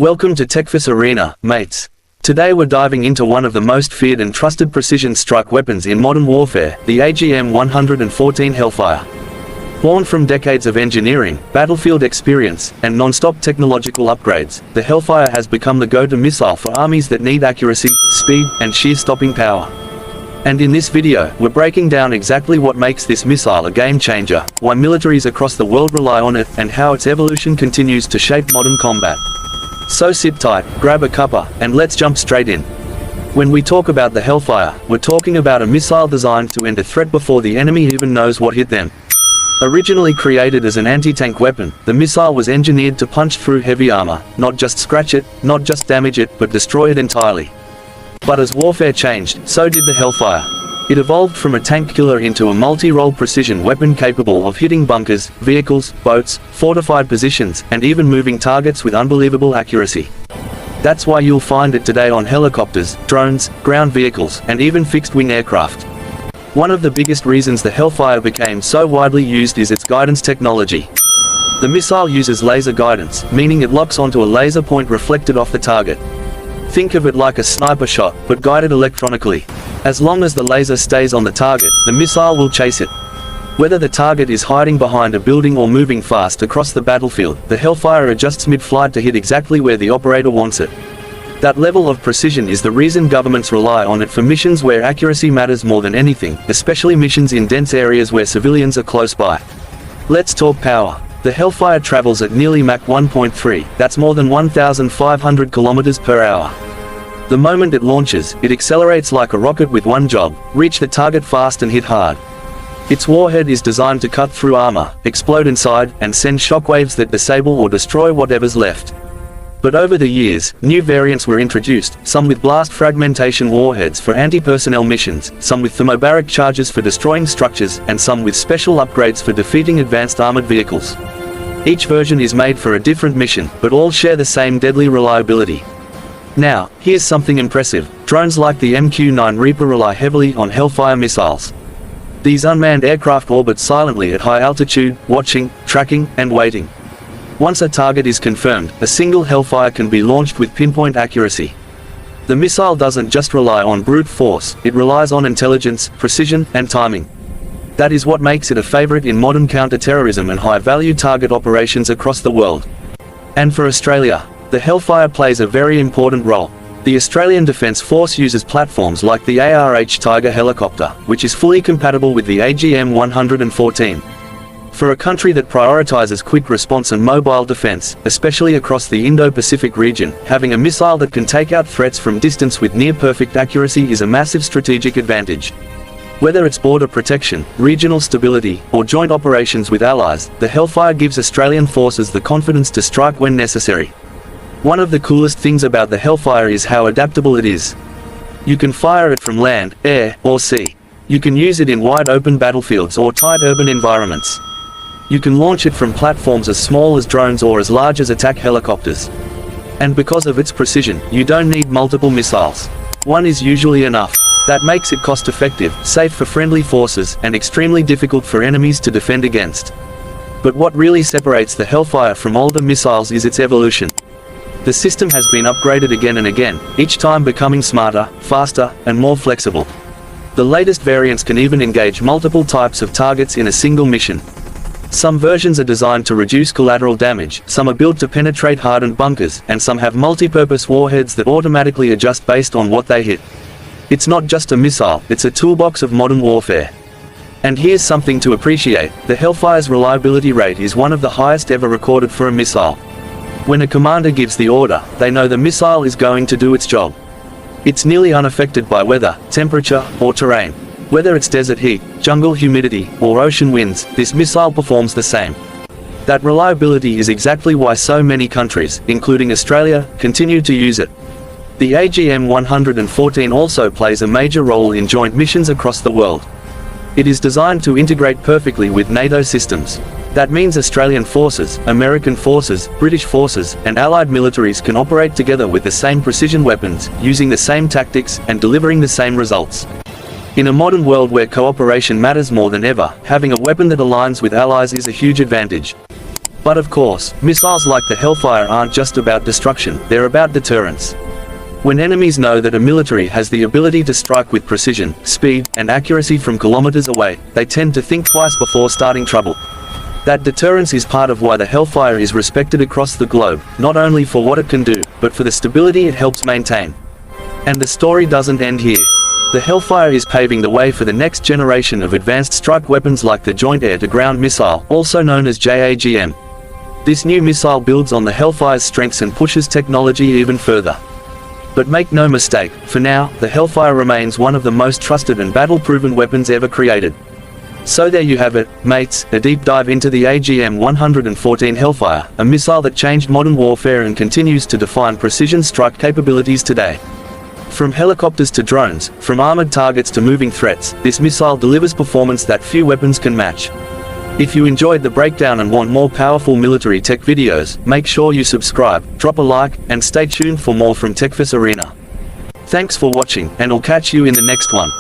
Welcome to TechForce Arena, mates. Today we're diving into one of the most feared and trusted precision strike weapons in modern warfare, the AGM-114 Hellfire. Born from decades of engineering, battlefield experience, and non-stop technological upgrades, the Hellfire has become the go-to missile for armies that need accuracy, speed, and sheer stopping power. And in this video, we're breaking down exactly what makes this missile a game-changer, why militaries across the world rely on it, and how its evolution continues to shape modern combat. So sit tight, grab a cuppa, and let's jump straight in. When we talk about the Hellfire, we're talking about a missile designed to end a threat before the enemy even knows what hit them. Originally created as an anti-tank weapon, the missile was engineered to punch through heavy armor, not just scratch it, not just damage it, but destroy it entirely. But as warfare changed, so did the Hellfire. It evolved from a tank killer into a multi-role precision weapon capable of hitting bunkers, vehicles, boats, fortified positions, and even moving targets with unbelievable accuracy. That's why you'll find it today on helicopters, drones, ground vehicles, and even fixed-wing aircraft. One of the biggest reasons the Hellfire became so widely used is its guidance technology. The missile uses laser guidance, meaning it locks onto a laser point reflected off the target. Think of it like a sniper shot, but guided electronically. As long as the laser stays on the target, the missile will chase it. Whether the target is hiding behind a building or moving fast across the battlefield, the Hellfire adjusts mid-flight to hit exactly where the operator wants it. That level of precision is the reason governments rely on it for missions where accuracy matters more than anything, especially missions in dense areas where civilians are close by. Let's talk power. The Hellfire travels at nearly Mach 1.3, that's more than 1,500 kilometers per hour. The moment it launches, it accelerates like a rocket with one job: reach the target fast and hit hard. Its warhead is designed to cut through armor, explode inside, and send shockwaves that disable or destroy whatever's left. But over the years, new variants were introduced, some with blast fragmentation warheads for anti-personnel missions, some with thermobaric charges for destroying structures, and some with special upgrades for defeating advanced armored vehicles. Each version is made for a different mission, but all share the same deadly reliability. Now, here's something impressive. Drones like the MQ-9 Reaper rely heavily on Hellfire missiles. These unmanned aircraft orbit silently at high altitude, watching, tracking, and waiting. Once a target is confirmed, a single Hellfire can be launched with pinpoint accuracy. The missile doesn't just rely on brute force, it relies on intelligence, precision, and timing. That is what makes it a favorite in modern counter-terrorism and high-value target operations across the world. And for Australia, the Hellfire plays a very important role. The Australian Defence Force uses platforms like the ARH Tiger helicopter, which is fully compatible with the AGM-114. For a country that prioritizes quick response and mobile defense, especially across the Indo-Pacific region, having a missile that can take out threats from distance with near-perfect accuracy is a massive strategic advantage. Whether it's border protection, regional stability, or joint operations with allies, the Hellfire gives Australian forces the confidence to strike when necessary. One of the coolest things about the Hellfire is how adaptable it is. You can fire it from land, air, or sea. You can use it in wide-open battlefields or tight urban environments. You can launch it from platforms as small as drones or as large as attack helicopters. And because of its precision, you don't need multiple missiles. One is usually enough. That makes it cost-effective, safe for friendly forces, and extremely difficult for enemies to defend against. But what really separates the Hellfire from older missiles is its evolution. The system has been upgraded again and again, each time becoming smarter, faster, and more flexible. The latest variants can even engage multiple types of targets in a single mission. Some versions are designed to reduce collateral damage, some are built to penetrate hardened bunkers, and some have multi-purpose warheads that automatically adjust based on what they hit. It's not just a missile, it's a toolbox of modern warfare. And here's something to appreciate: the Hellfire's reliability rate is one of the highest ever recorded for a missile. When a commander gives the order, they know the missile is going to do its job. It's nearly unaffected by weather, temperature, or terrain. Whether it's desert heat, jungle humidity, or ocean winds, this missile performs the same. That reliability is exactly why so many countries, including Australia, continue to use it. The AGM-114 also plays a major role in joint missions across the world. It is designed to integrate perfectly with NATO systems. That means Australian forces, American forces, British forces, and allied militaries can operate together with the same precision weapons, using the same tactics, and delivering the same results. In a modern world where cooperation matters more than ever, having a weapon that aligns with allies is a huge advantage. But of course, missiles like the Hellfire aren't just about destruction, they're about deterrence. When enemies know that a military has the ability to strike with precision, speed, and accuracy from kilometers away, they tend to think twice before starting trouble. That deterrence is part of why the Hellfire is respected across the globe, not only for what it can do, but for the stability it helps maintain. And the story doesn't end here. The Hellfire is paving the way for the next generation of advanced strike weapons like the Joint Air-to-Ground Missile, also known as JAGM. This new missile builds on the Hellfire's strengths and pushes technology even further. But make no mistake, for now, the Hellfire remains one of the most trusted and battle-proven weapons ever created. So there you have it, mates, a deep dive into the AGM-114 Hellfire, a missile that changed modern warfare and continues to define precision strike capabilities today. From helicopters to drones, from armored targets to moving threats, this missile delivers performance that few weapons can match. If you enjoyed the breakdown and want more powerful military tech videos, make sure you subscribe, drop a like, and stay tuned for more from TechForce Arena. Thanks for watching, and I'll catch you in the next one.